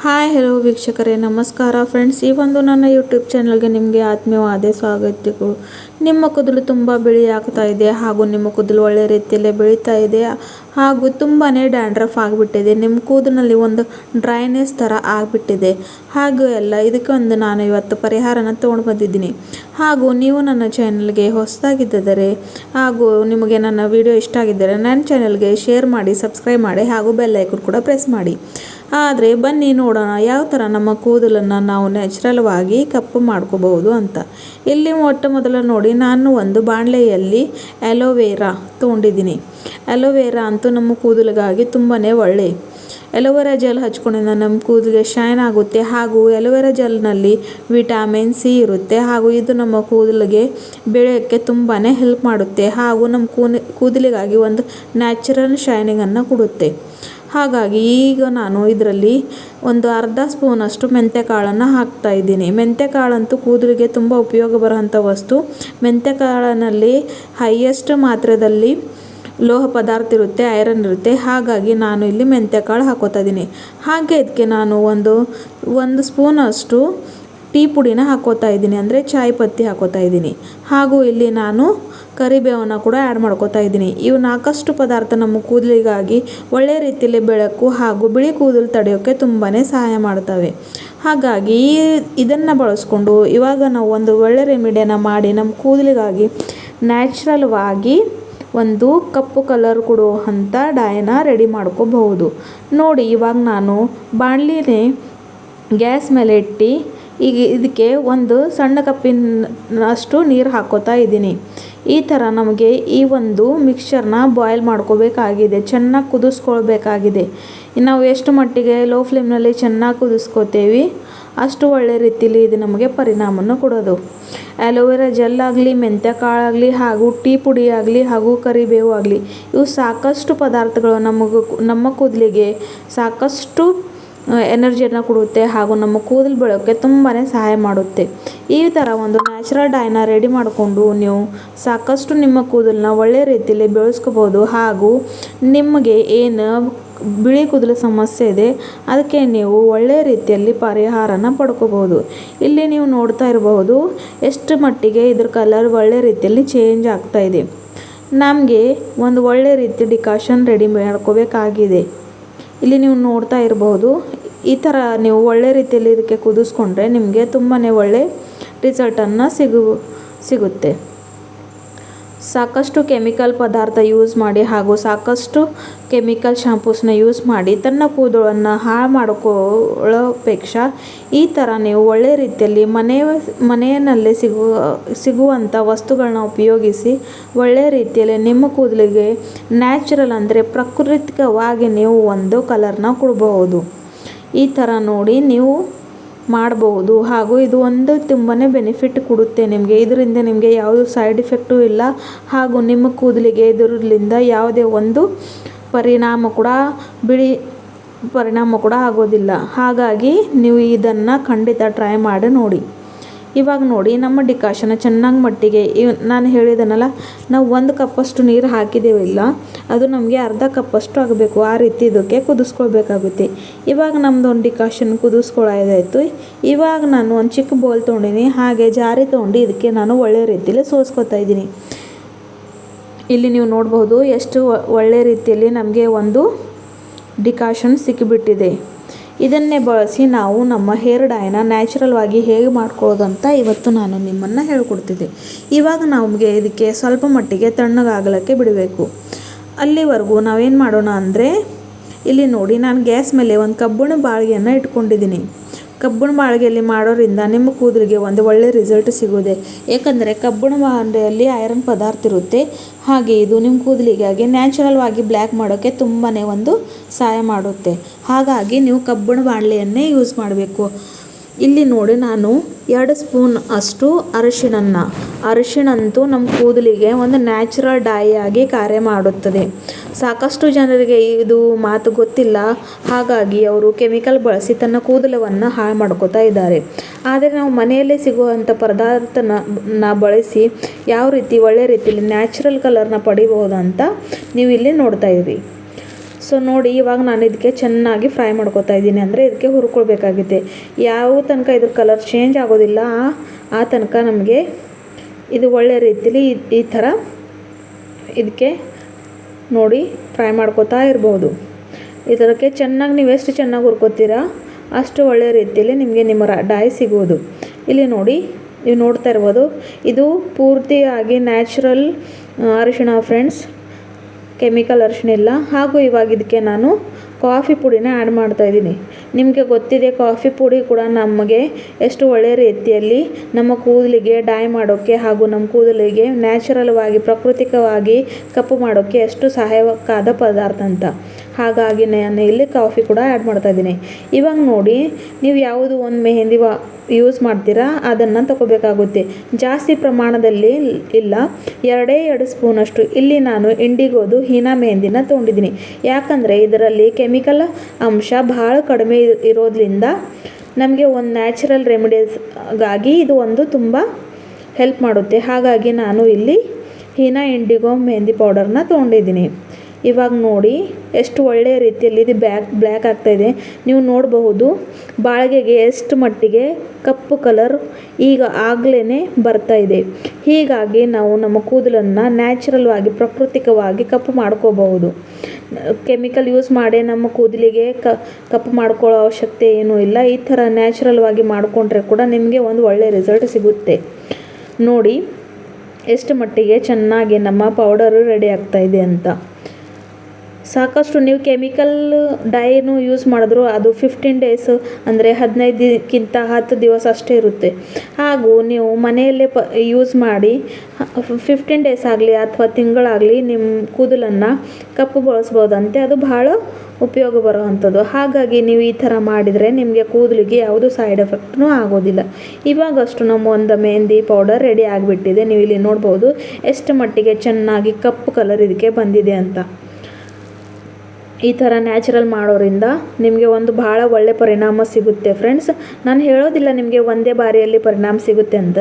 Hi hello ವೀಕ್ಷಕರೇ, ನಮಸ್ಕಾರ friends. ಈ ಒಂದು ನನ್ನ ಯೂಟ್ಯೂಬ್ ಚಾನಲ್ಗೆ ನಿಮಗೆ ಆತ್ಮೀಯವಾದ ಸ್ವಾಗತಗಳು. ನಿಮ್ಮ ಕೂದಲು ತುಂಬ ಬಿಳಿ ಆಗ್ತಾ ಇದೆ ಹಾಗೂ ನಿಮ್ಮ ಕೂದಲು ಒಳ್ಳೆ ರೀತಿಯಲ್ಲೇ ಬೆಳೀತಾ ಇದೆ ಹಾಗೂ ತುಂಬಾ ಡ್ಯಾಂಡ್ರಫ್ ಆಗಿಬಿಟ್ಟಿದೆ. ನಿಮ್ಮ ಕೂದಲಿನಲ್ಲಿ ಒಂದು ಡ್ರೈನೆಸ್ ಥರ ಆಗಿಬಿಟ್ಟಿದೆ. ಹಾಗೂ ಇದಕ್ಕೆ ನಾನು ಇವತ್ತು ಪರಿಹಾರನ ತೊಗೊಂಡು ಬಂದಿದ್ದೀನಿ. ಹಾಗೂ ನೀವು ನನ್ನ ಚಾನಲ್ಗೆ ಹೊಸದಾಗಿದ್ದರೆ ಹಾಗೂ ನಿಮಗೆ ನನ್ನ ವಿಡಿಯೋ ಇಷ್ಟ ಆಗಿದ್ದರೆ ನನ್ನ ಚಾನಲ್ಗೆ ಶೇರ್ ಮಾಡಿ, ಸಬ್ಸ್ಕ್ರೈಬ್ ಮಾಡಿ ಹಾಗೂ ಬೆಲ್ ಐಕಾನ್ ಕೂಡ ಪ್ರೆಸ್ ಮಾಡಿ. ಆದರೆ ಬನ್ನಿ ನೋಡೋಣ ಯಾವ ಥರ ನಮ್ಮ ಕೂದಲನ್ನು ನಾವು ನ್ಯಾಚುರಲ್ವಾಗಿ ಕಪ್ಪು ಮಾಡ್ಕೋಬಹುದು ಅಂತ. ಇಲ್ಲಿ ಮೊದಲು ನೋಡಿ, ನಾನು ಒಂದು ಬಾಣಲೆಯಲ್ಲಿ ಅಲೋವೆರಾ ತೊಗೊಂಡಿದ್ದೀನಿ. ಅಲೋವೆರಾ ಅಂತೂ ನಮ್ಮ ಕೂದಲಿಗಾಗಿ ತುಂಬಾ ಒಳ್ಳೆ. ಅಲೋವೆರಾ ಜೆಲ್ ಹಚ್ಕೊಂಡಿಂದ ನಮ್ಮ ಕೂದಲಿಗೆ ಶೈನ್ ಆಗುತ್ತೆ ಹಾಗೂ ಅಲೋವೆರಾ ಜೆಲ್ನಲ್ಲಿ ವಿಟಮಿನ್ ಸಿ ಇರುತ್ತೆ ಹಾಗೂ ಇದು ನಮ್ಮ ಕೂದಲಿಗೆ ಬೆಳೆಯೋಕ್ಕೆ ತುಂಬಾ ಹೆಲ್ಪ್ ಮಾಡುತ್ತೆ ಹಾಗೂ ನಮ್ಮ ಕೂದಲಿಗಾಗಿ ಒಂದು ನ್ಯಾಚುರಲ್ ಶೈನಿಂಗನ್ನು ಕೊಡುತ್ತೆ. ಹಾಗಾಗಿ ಈಗ ನಾನು ಇದರಲ್ಲಿ ಒಂದು ಅರ್ಧ ಸ್ಪೂನಷ್ಟು ಮೆಂತ್ಯಕಾಳನ್ನು ಹಾಕ್ತಾ ಇದ್ದೀನಿ. ಮೆಂತ್ಯಕಾಳಂತೂ ಕೂದಲಿಗೆ ತುಂಬ ಉಪಯೋಗ ಬರೋಂಥ ವಸ್ತು. ಮೆಂತ್ಯಕಾಳಿನಲ್ಲಿ ಹೈಯೆಸ್ಟ್ ಮಾತ್ರೆಯಲ್ಲಿ ಲೋಹ ಪದಾರ್ಥ ಇರುತ್ತೆ, ಐರನ್ ಇರುತ್ತೆ. ಹಾಗಾಗಿ ನಾನು ಇಲ್ಲಿ ಮೆಂತ್ಯಕಾಳು ಹಾಕೋತಾ ಇದ್ದೀನಿ. ಹಾಗೆ ಇದಕ್ಕೆ ನಾನು ಒಂದು ಸ್ಪೂನಷ್ಟು ಟೀ ಪುಡಿನ ಹಾಕೋತಾ ಇದ್ದೀನಿ, ಅಂದರೆ ಚಾಯ್ ಪತ್ತಿ ಹಾಕೋತಾ ಇದ್ದೀನಿ. ಹಾಗೂ ಇಲ್ಲಿ ನಾನು ಕರಿಬೇವನ್ನು ಕೂಡ ಆ್ಯಡ್ ಮಾಡ್ಕೋತಾ ಇದ್ದೀನಿ. ಇವು 4 ಪದಾರ್ಥ ನಮ್ಮ ಕೂದಲಿಗಾಗಿ ಒಳ್ಳೆ ರೀತಿಯಲ್ಲಿ ಬೆಳಕು ಹಾಗೂ ಬಿಳಿ ಕೂದಲು ತಡೆಯೋಕ್ಕೆ ತುಂಬಾ ಸಹಾಯ ಮಾಡ್ತವೆ. ಹಾಗಾಗಿ ಇದನ್ನು ಬಳಸ್ಕೊಂಡು ಇವಾಗ ನಾವು ಒಂದು ಒಳ್ಳೆ ರೆಮಿಡಿಯನ್ನು ಮಾಡಿ ನಮ್ಮ ಕೂದಲಿಗಾಗಿ ನ್ಯಾಚುರಲ್ವಾಗಿ ಒಂದು ಕಪ್ಪು ಕಲರ್ ಕೊಡುವಂಥ ಡೈನ ರೆಡಿ ಮಾಡ್ಕೋಬಹುದು. ನೋಡಿ, ಇವಾಗ ನಾನು ಬಾಣಲಿನೇ ಗ್ಯಾಸ್ ಮೇಲೆ ಇಟ್ಟು ಈಗ ಇದಕ್ಕೆ ಒಂದು ಸಣ್ಣ ಕಪ್ಪಿನಷ್ಟು ನೀರು ಹಾಕೋತಾ ಇದ್ದೀನಿ. ಈ ಥರ ನಮಗೆ ಈ ಒಂದು ಮಿಕ್ಸ್ಚರ್ನ ಬಾಯ್ಲ್ ಮಾಡ್ಕೋಬೇಕಾಗಿದೆ, ಚೆನ್ನಾಗಿ ಕುದಿಸ್ಕೊಳ್ಬೇಕಾಗಿದೆ. ನಾವು ಎಷ್ಟು ಮಟ್ಟಿಗೆ ಲೋ ಫ್ಲೇಮ್ನಲ್ಲಿ ಚೆನ್ನಾಗಿ ಕುದಿಸ್ಕೋತೇವೆ ಅಷ್ಟು ಒಳ್ಳೆ ರೀತಿಯಲ್ಲಿ ಇದು ನಮಗೆ ಪರಿಣಾಮವನ್ನು ಕೊಡೋದು. ಅಲೋವೆರಾ ಜೆಲ್ ಆಗಲಿ, ಮೆಂತ್ಯಕಾಳಾಗಲಿ ಹಾಗೂ ಟೀ ಪುಡಿ ಆಗಲಿ ಹಾಗೂ ಕರಿಬೇವು ಆಗಲಿ, ಇವು ಸಾಕಷ್ಟು ಪದಾರ್ಥಗಳು ನಮ್ಮ ಕೂದಲಿಗೆ ಸಾಕಷ್ಟು ಎನರ್ಜಿಯನ್ನು ಕೊಡುತ್ತೆ ಹಾಗೂ ನಮ್ಮ ಕೂದಲು ಬೆಳೋಕ್ಕೆ ತುಂಬಾ ಸಹಾಯ ಮಾಡುತ್ತೆ. ಈ ಥರ ಒಂದು ನ್ಯಾಚುರಲ್ ಡೈನ ರೆಡಿ ಮಾಡಿಕೊಂಡು ನೀವು ಸಾಕಷ್ಟು ನಿಮ್ಮ ಕೂದಲನ್ನ ಒಳ್ಳೆ ರೀತಿಯಲ್ಲಿ ಬೆಳೆಸ್ಕೋಬೋದು. ಹಾಗೂ ನಿಮಗೆ ಏನು ಬಿಳಿ ಕೂದಲು ಸಮಸ್ಯೆ ಇದೆ ಅದಕ್ಕೆ ನೀವು ಒಳ್ಳೆ ರೀತಿಯಲ್ಲಿ ಪರಿಹಾರನ ಪಡ್ಕೋಬೋದು. ಇಲ್ಲಿ ನೀವು ನೋಡ್ತಾ ಇರಬಹುದು ಎಷ್ಟು ಮಟ್ಟಿಗೆ ಇದ್ರ ಕಲರ್ ಒಳ್ಳೆ ರೀತಿಯಲ್ಲಿ ಚೇಂಜ್ ಆಗ್ತಾ ಇದೆ. ನಮಗೆ ಒಂದು ಒಳ್ಳೆ ರೀತಿ ಡಿಕಾಷನ್ ರೆಡಿ ಮಾಡ್ಕೋಬೇಕಾಗಿದೆ. ಇಲ್ಲಿ ನೀವು ನೋಡ್ತಾ ಇರಬಹುದು, ಈ ಥರ ನೀವು ಒಳ್ಳೆ ರೀತಿಯಲ್ಲಿ ಇದಕ್ಕೆ ಕುದಿಸ್ಕೊಂಡ್ರೆ ನಿಮಗೆ ತುಂಬಾ ಒಳ್ಳೆ ರಿಸಲ್ಟನ್ನು ಸಿಗುತ್ತೆ. ಸಾಕಷ್ಟು ಕೆಮಿಕಲ್ ಪದಾರ್ಥ ಯೂಸ್ ಮಾಡಿ ಹಾಗೂ ಸಾಕಷ್ಟು ಕೆಮಿಕಲ್ ಶಾಂಪೂಸ್ನ ಯೂಸ್ ಮಾಡಿ ತನ್ನ ಕೂದಲನ್ನು ಹಾಳು ಮಾಡ್ಕೊಳ್ಳೋಪೇಕ್ಷ ಈ ಥರ ನೀವು ಒಳ್ಳೆ ರೀತಿಯಲ್ಲಿ ಮನೆಯಲ್ಲೇ ಸಿಗುವಂಥ ವಸ್ತುಗಳನ್ನ ಉಪಯೋಗಿಸಿ ಒಳ್ಳೆ ರೀತಿಯಲ್ಲಿ ನಿಮ್ಮ ಕೂದಲಿಗೆ ನ್ಯಾಚುರಲ್ ಅಂದರೆ ಪ್ರಾಕೃತಿಕವಾಗಿ ನೀವು ಒಂದು ಕಲರ್ನ ಕೊಡಬಹುದು. ಈ ಥರ ನೋಡಿ ನೀವು ಮಾಡಬಹುದು ಹಾಗೂ ಇದು ಒಂದು ತುಂಬಾ ಬೆನಿಫಿಟ್ ಕೊಡುತ್ತೆ ನಿಮಗೆ. ಇದರಿಂದ ನಿಮಗೆ ಯಾವುದೇ ಸೈಡ್ ಇಫೆಕ್ಟು ಇಲ್ಲ ಹಾಗೂ ನಿಮ್ಮ ಕೂದಲಿಗೆ ಇದರಿಂದ ಯಾವುದೇ ಒಂದು ಪರಿಣಾಮ ಕೂಡ ಆಗೋದಿಲ್ಲ. ಹಾಗಾಗಿ ನೀವು ಇದನ್ನು ಖಂಡಿತ ಟ್ರೈ ಮಾಡಿ ನೋಡಿ. ಇವಾಗ ನೋಡಿ, ನಮ್ಮ ಡಿಕಾಷನ್ ಚೆನ್ನಾಗಿ ಮಟ್ಟಿಗೆ ನಾನು ಹೇಳಿದನಲ್ಲ, ನಾವು 1 ಕಪ್ಪಷ್ಟು ನೀರು ಹಾಕಿದ್ದೇವಿಲ್ಲ, ಅದು ನಮಗೆ ಅರ್ಧ ಕಪ್ಪಷ್ಟು ಆಗಬೇಕು. ಆ ರೀತಿ ಇದಕ್ಕೆ ಕುದಿಸ್ಕೊಳ್ಬೇಕಾಗುತ್ತೆ. ಇವಾಗ ನಮ್ಮದು ಒಂದು ಡಿಕಾಷನ್ ಕುದಿಸ್ಕೊಳ್ಳೋದಾಯಿತು. ಇವಾಗ ನಾನು ಒಂದು ಚಿಕ್ಕ ಬೌಲ್ ತೊಗೊಂಡಿನಿ, ಹಾಗೆ ಜಾರಿ ತೊಗೊಂಡು ಇದಕ್ಕೆ ನಾನು ಒಳ್ಳೆ ರೀತಿಯಲ್ಲಿ ಸೋಸ್ಕೊತಾ ಇದ್ದೀನಿ. ಇಲ್ಲಿ ನೀವು ನೋಡ್ಬೋದು ಎಷ್ಟು ಒಳ್ಳೆ ರೀತಿಯಲ್ಲಿ ನಮಗೆ ಒಂದು ಡಿಕಾಷನ್ ಸಿಕ್ಕಿಬಿಟ್ಟಿದೆ. ಇದನ್ನೇ ಬಳಸಿ ನಾವು ನಮ್ಮ ಹೇರ್ ಡೈನ ನ್ಯಾಚುರಲ್ವಾಗಿ ಹೇಗೆ ಮಾಡ್ಕೊಳ್ಳೋದು ಅಂತ ಇವತ್ತು ನಾನು ನಿಮ್ಮನ್ನು ಹೇಳ್ಕೊಡ್ತಿದ್ದೆ. ಇವಾಗ ನಮಗೆ ಇದಕ್ಕೆ ಸ್ವಲ್ಪ ಮಟ್ಟಿಗೆ ತಣ್ಣಗಾಗಲಿಕ್ಕೆ ಬಿಡಬೇಕು. ಅಲ್ಲಿವರೆಗೂ ನಾವೇನು ಮಾಡೋಣ ಅಂದರೆ, ಇಲ್ಲಿ ನೋಡಿ, ನಾನು ಗ್ಯಾಸ್ ಮೇಲೆ ಒಂದು ಕಬ್ಬಿಣ ಬಾಳಿಗೆಯನ್ನು ಇಟ್ಕೊಂಡಿದ್ದೀನಿ. ಕಬ್ಬಿಣ ಬಾಳಿಗೆಯಲ್ಲಿ ಮಾಡೋದ್ರಿಂದ ನಿಮ್ಮ ಕೂದಲಿಗೆ ಒಂದು ಒಳ್ಳೆ ರಿಸಲ್ಟ್ ಸಿಗೋದೆ. ಏಕೆಂದರೆ ಕಬ್ಬಿಣ ಬಾಳಿಗೆಯಲ್ಲಿ ಐರನ್ ಪದಾರ್ಥ ಇರುತ್ತೆ. ಹಾಗೆ ಇದು ನಿಮ್ಮ ಕೂದಲಿಗಾಗಿ ನ್ಯಾಚುರಲ್ವಾಗಿ ಬ್ಲ್ಯಾಕ್ ಮಾಡೋಕ್ಕೆ ತುಂಬಾ ಒಂದು ಸಹಾಯ ಮಾಡುತ್ತೆ. ಹಾಗಾಗಿ ನೀವು ಕಬ್ಬಿಣ ಬಾಣಲೆಯನ್ನೇ ಯೂಸ್ ಮಾಡಬೇಕು. ಇಲ್ಲಿ ನೋಡಿ, ನಾನು 2 ಸ್ಪೂನ್ ಅಷ್ಟು ಅರಿಶಿಣಂತೂ ನಮ್ಮ ಕೂದಲಿಗೆ ಒಂದು ನ್ಯಾಚುರಲ್ ಡೈ ಆಗಿ ಕಾರ್ಯ ಮಾಡುತ್ತದೆ. ಸಾಕಷ್ಟು ಜನರಿಗೆ ಇದು ಮಾತು ಗೊತ್ತಿಲ್ಲ. ಹಾಗಾಗಿ ಅವರು ಕೆಮಿಕಲ್ ಬಳಸಿ ತನ್ನ ಕೂದಲವನ್ನು ಹಾಳು ಮಾಡ್ಕೋತಾ ಇದ್ದಾರೆ. ಆದರೆ ನಾವು ಮನೆಯಲ್ಲೇ ಸಿಗುವಂಥ ಪದಾರ್ಥನ ಬಳಸಿ ಯಾವ ರೀತಿ ಒಳ್ಳೆ ರೀತಿಯಲ್ಲಿ ನ್ಯಾಚುರಲ್ ಕಲರ್ನ ಪಡಿಬಹುದು ಅಂತ ನೀವು ಇಲ್ಲಿ ನೋಡ್ತಾ ಇದ್ದೀರಿ. ಸೊ ನೋಡಿ ಇವಾಗ ನಾನು ಇದಕ್ಕೆ ಚೆನ್ನಾಗಿ ಫ್ರೈ ಮಾಡ್ಕೊತಾ ಇದ್ದೀನಿ, ಅಂದರೆ ಇದಕ್ಕೆ ಹುರ್ಕೊಳ್ಬೇಕಾಗಿದೆ. ಯಾವ ತನಕ ಇದ್ರ ಕಲರ್ ಚೇಂಜ್ ಆಗೋದಿಲ್ಲ ಆ ತನಕ ನಮಗೆ ಇದು ಒಳ್ಳೆ ರೀತಿಲಿ ಈ ಥರ ಇದಕ್ಕೆ ನೋಡಿ ಫ್ರೈ ಮಾಡ್ಕೊತಾ ಇರ್ಬೋದು. ಇದಕ್ಕೆ ಚೆನ್ನಾಗಿ ನೀವು ಎಷ್ಟು ಚೆನ್ನಾಗಿ ಹುರ್ಕೋತೀರಾ ಅಷ್ಟು ಒಳ್ಳೆ ರೀತಿಯಲ್ಲಿ ನಿಮಗೆ ನಿಮ್ಮ ಡೈ ಸಿಗೋದು. ಇಲ್ಲಿ ನೋಡಿ ನೀವು ನೋಡ್ತಾ ಇರ್ಬೋದು, ಇದು ಪೂರ್ತಿಯಾಗಿ ನ್ಯಾಚುರಲ್ ಅರಿಶಿಣ ಫ್ರೆಂಡ್ಸ್, ಕೆಮಿಕಲ್ ಅರಿಶಿಣ ಇಲ್ಲ. ಹಾಗೂ ಇವಾಗ ಇದಕ್ಕೆ ನಾನು ಕಾಫಿ ಪುಡಿನ ಆ್ಯಡ್ ಮಾಡ್ತಾಯಿದ್ದೀನಿ. ನಿಮಗೆ ಗೊತ್ತಿದೆ ಕಾಫಿ ಪುಡಿ ಕೂಡ ನಮಗೆ ಎಷ್ಟು ಒಳ್ಳೆಯ ರೀತಿಯಲ್ಲಿ ನಮ್ಮ ಕೂದಲಿಗೆ ಡೈ ಮಾಡೋಕ್ಕೆ ಹಾಗೂ ನಮ್ಮ ಕೂದಲಿಗೆ ನ್ಯಾಚುರಲ್ವಾಗಿ ಪ್ರಾಕೃತಿಕವಾಗಿ ಕಪ್ಪು ಮಾಡೋಕ್ಕೆ ಎಷ್ಟು ಸಹಾಯಕವಾದ ಪದಾರ್ಥ ಅಂತ. ಹಾಗಾಗಿ ನಾನು ಇಲ್ಲಿ ಕಾಫಿ ಕೂಡ ಆ್ಯಡ್ ಮಾಡ್ತಾಯಿದ್ದೀನಿ. ಇವಾಗ ನೋಡಿ ನೀವು ಯಾವುದು ಒಂದು ಮೆಹಂದಿ ಯೂಸ್ ಮಾಡ್ತೀರಾ ಅದನ್ನು ತಗೋಬೇಕಾಗುತ್ತೆ. ಜಾಸ್ತಿ ಪ್ರಮಾಣದಲ್ಲಿ ಇಲ್ಲ, 2 ಸ್ಪೂನಷ್ಟು ಇಲ್ಲಿ ನಾನು ಇಂಡಿಗೋದು ಹೀನಾ ಮೆಹಂದಿನ ತೊಗೊಂಡಿದ್ದೀನಿ. ಯಾಕಂದರೆ ಇದರಲ್ಲಿ ಕೆಮಿಕಲ್ ಅಂಶ ಭಾಳ ಕಡಿಮೆ ಇರೋದ್ರಿಂದ ನಮಗೆ ಒಂದು ನ್ಯಾಚುರಲ್ ರೆಮಿಡೀಸ್ಗಾಗಿ ಇದು ಒಂದು ತುಂಬ ಹೆಲ್ಪ್ ಮಾಡುತ್ತೆ. ಹಾಗಾಗಿ ನಾನು ಇಲ್ಲಿ ಹೀನಾ ಇಂಡಿಗೋ ಮೆಹಂದಿ ಪೌಡರ್ನ ತೊಗೊಂಡಿದ್ದೀನಿ. ಇವಾಗ ನೋಡಿ ಎಷ್ಟು ಒಳ್ಳೆಯ ರೀತಿಯಲ್ಲಿ ಇದು ಬ್ಲ್ಯಾಕ್ ಆಗ್ತಾಯಿದೆ. ನೀವು ನೋಡಬಹುದು ಬಾಳಿಗೆಗೆ ಎಷ್ಟು ಮಟ್ಟಿಗೆ ಕಪ್ಪು ಕಲರ್ ಈಗ ಆಗಲೇ ಬರ್ತಾ ಇದೆ. ಹೀಗಾಗಿ ನಾವು ನಮ್ಮ ಕೂದಲನ್ನು ನ್ಯಾಚುರಲ್ವಾಗಿ ಪ್ರಾಕೃತಿಕವಾಗಿ ಕಪ್ಪು ಮಾಡ್ಕೋಬಹುದು. ಕೆಮಿಕಲ್ ಯೂಸ್ ಮಾಡಿ ನಮ್ಮ ಕೂದಲಿಗೆ ಕಪ್ಪು ಮಾಡ್ಕೊಳ್ಳೋ ಅವಶ್ಯಕತೆ ಏನೂ ಇಲ್ಲ. ಈ ಥರ ನ್ಯಾಚುರಲ್ವಾಗಿ ಮಾಡಿಕೊಂಡ್ರೆ ಕೂಡ ನಿಮಗೆ ಒಂದು ಒಳ್ಳೆಯ ರಿಸಲ್ಟ್ ಸಿಗುತ್ತೆ. ನೋಡಿ ಎಷ್ಟು ಮಟ್ಟಿಗೆ ಚೆನ್ನಾಗಿ ನಮ್ಮ ಪೌಡರು ರೆಡಿ ಆಗ್ತಾಯಿದೆ ಅಂತ. ಸಾಕಷ್ಟು ನೀವು ಕೆಮಿಕಲ್ ಡೈನು ಯೂಸ್ ಮಾಡಿದ್ರು ಅದು 15 ಡೇಸ್ ಅಂದರೆ 15ಕ್ಕಿಂತ 10 ದಿವಸ ಅಷ್ಟೇ ಇರುತ್ತೆ. ಹಾಗೂ ನೀವು ಮನೆಯಲ್ಲೇ ಯೂಸ್ ಮಾಡಿ 15 ಡೇಸ್ ಆಗಲಿ ಅಥವಾ ತಿಂಗಳಾಗಲಿ ನಿಮ್ಮ ಕೂದಲನ್ನು ಕಪ್ಪು ಬಳಸ್ಬೋದಂತೆ. ಅದು ಭಾಳ ಉಪಯೋಗ ಬರೋವಂಥದ್ದು. ಹಾಗಾಗಿ ನೀವು ಈ ಥರ ಮಾಡಿದರೆ ನಿಮಗೆ ಕೂದಲಿಗೆ ಯಾವುದೂ ಸೈಡ್ ಎಫೆಕ್ಟ್ನೂ ಆಗೋದಿಲ್ಲ. ಇವಾಗಷ್ಟು ನಮ್ಮ ಒಂದು ಮೆಹಂದಿ ಪೌಡರ್ ರೆಡಿ ಆಗಿಬಿಟ್ಟಿದೆ. ನೀವು ಇಲ್ಲಿ ನೋಡ್ಬೋದು ಎಷ್ಟು ಮಟ್ಟಿಗೆ ಚೆನ್ನಾಗಿ ಕಪ್ಪು ಕಲರ್ ಇದಕ್ಕೆ ಬಂದಿದೆ ಅಂತ. ಈ ಥರ ನ್ಯಾಚುರಲ್ ಮಾಡೋರಿಂದ ನಿಮಗೆ ಒಂದು ಭಾಳ ಒಳ್ಳೆ ಪರಿಣಾಮ ಸಿಗುತ್ತೆ ಫ್ರೆಂಡ್ಸ್. ನಾನು ಹೇಳೋದಿಲ್ಲ ನಿಮಗೆ ಒಂದೇ ಬಾರಿಯಲ್ಲಿ ಪರಿಣಾಮ ಸಿಗುತ್ತೆ ಅಂತ,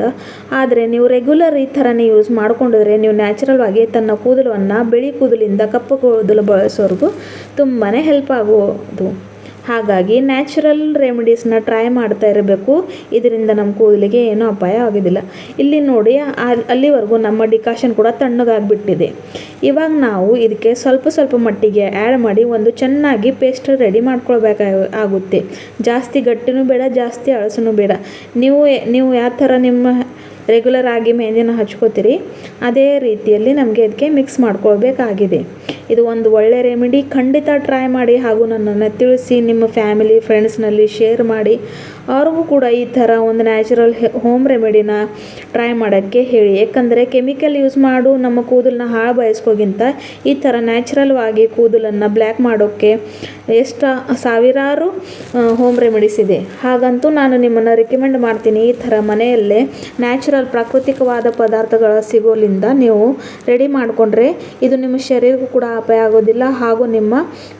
ಆದರೆ ನೀವು ರೆಗ್ಯುಲರ್ ಈ ಥರನೇ ಯೂಸ್ ಮಾಡಿಕೊಂಡಿದ್ರೆ ನೀವು ನ್ಯಾಚುರಲ್ವಾಗಿ ತನ್ನ ಕೂದಲನ್ನು ಬಿಳಿ ಕೂದಲಿಂದ ಕಪ್ಪು ಕೂದಲು ಬಳಸೋರ್ಗೂ ತುಂಬಾ ಹೆಲ್ಪ್ ಆಗೋದು. ಹಾಗಾಗಿ ನ್ಯಾಚುರಲ್ ರೆಮಿಡೀಸ್ನ ಟ್ರೈ ಮಾಡ್ತಾ ಇರಬೇಕು. ಇದರಿಂದ ನಮ್ಮ ಕೂದಲಿಗೆ ಏನೂ ಅಪಾಯ ಆಗೋದಿಲ್ಲ. ಇಲ್ಲಿ ನೋಡಿ ಅಲ್ಲಿವರೆಗೂ ನಮ್ಮ ಡಿಕಾಷನ್ ಕೂಡ ತಣ್ಣಗಾಗಿಬಿಟ್ಟಿದೆ. ಇವಾಗ ನಾವು ಇದಕ್ಕೆ ಸ್ವಲ್ಪ ಮಟ್ಟಿಗೆ ಆ್ಯಡ್ ಮಾಡಿ ಒಂದು ಚೆನ್ನಾಗಿ ಪೇಸ್ಟ್ ರೆಡಿ ಮಾಡ್ಕೊಳ್ಬೇಕಾಗುತ್ತೆ. ಜಾಸ್ತಿ ಗಟ್ಟಿನೂ ಬೇಡ, ಜಾಸ್ತಿ ಅಳಸೂ ಬೇಡ. ನೀವು ಯಾವ ಥರ ನಿಮ್ಮ ರೆಗ್ಯುಲರ್ ಆಗಿ ಮೆಹಂದಿನ ಹಚ್ಕೋತೀರಿ ಅದೇ ರೀತಿಯಲ್ಲಿ ನಮಗೆ ಇದಕ್ಕೆ ಮಿಕ್ಸ್ ಮಾಡ್ಕೊಳ್ಬೇಕಾಗಿದೆ. ಇದು ಒಂದು ಒಳ್ಳೆ ರೆಮಿಡಿ. ಖಂಡಿತ ಟ್ರೈ ಮಾಡಿ ಹಾಗೂ ನನ್ನನ್ನು ತಿಳಿಸಿ ನಿಮ್ಮ ಫ್ಯಾಮಿಲಿ ಫ್ರೆಂಡ್ಸ್ನಲ್ಲಿ ಶೇರ್ ಮಾಡಿ. ಅವ್ರಿಗೂ ಕೂಡ ಈ ಥರ ಒಂದು ನ್ಯಾಚುರಲ್ ಹೋಮ್ ರೆಮಿಡಿನ ಟ್ರೈ ಮಾಡೋಕ್ಕೆ ಹೇಳಿ. ಯಾಕಂದರೆ ಕೆಮಿಕಲ್ ಯೂಸ್ ಮಾಡು ನಮ್ಮ ಕೂದಲನ್ನ ಹಾಳು ಬಯಸ್ಕೋಗಿಂತ ಈ ಥರ ನ್ಯಾಚುರಲ್ವಾಗಿ ಕೂದಲನ್ನು ಬ್ಲ್ಯಾಕ್ ಮಾಡೋಕ್ಕೆ ಎಷ್ಟು ಸಾವಿರಾರು ಹೋಮ್ ರೆಮಿಡೀಸ್ ಇದೆ. ಹಾಗಂತೂ ನಾನು ನಿಮ್ಮನ್ನು ರಿಕಮೆಂಡ್ ಮಾಡ್ತೀನಿ. ಈ ಥರ ಮನೆಯಲ್ಲೇ ನ್ಯಾಚುರಲ್ ಪ್ರಾಕೃತಿಕವಾದ ಪದಾರ್ಥಗಳ ಸಿಗೋಲಿಂದ ನೀವು ರೆಡಿ ಮಾಡಿಕೊಂಡ್ರೆ ಇದು ನಿಮ್ಮ ಶರೀರಕ್ಕೂ ಕೂಡ ಅಪಾಯ ಆಗೋದಿಲ್ಲ ಹಾಗೂ ನಿಮ್ಮ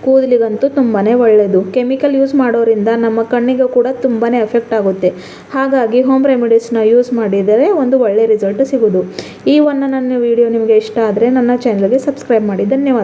ಕೂದಲಿಗಂತೂ ತುಂಬಾ ಒಳ್ಳೆಯದು. ಕೆಮಿಕಲ್ ಯೂಸ್ ಮಾಡೋರಿಂದ ನಮ್ಮ ಕಣ್ಣಿಗೆ ಕೂಡ ತುಂಬಾ ಎಫೆಕ್ಟ್ ಆಗುತ್ತೆ. ಹಾಗಾಗಿ ಹೋಮ್ ರೆಮಿಡೀಸ್ನ ಯೂಸ್ ಮಾಡಿದರೆ ಒಂದು ಒಳ್ಳೆ ರಿಸಲ್ಟ್ ಸಿಗೋದು. ಈ ನನ್ನ ವಿಡಿಯೋ ನಿಮಗೆ ಇಷ್ಟ ಆದರೆ ನನ್ನ ಚಾನಲ್ಗೆ ಸಬ್ಸ್ಕ್ರೈಬ್ ಮಾಡಿ. ಧನ್ಯವಾದ.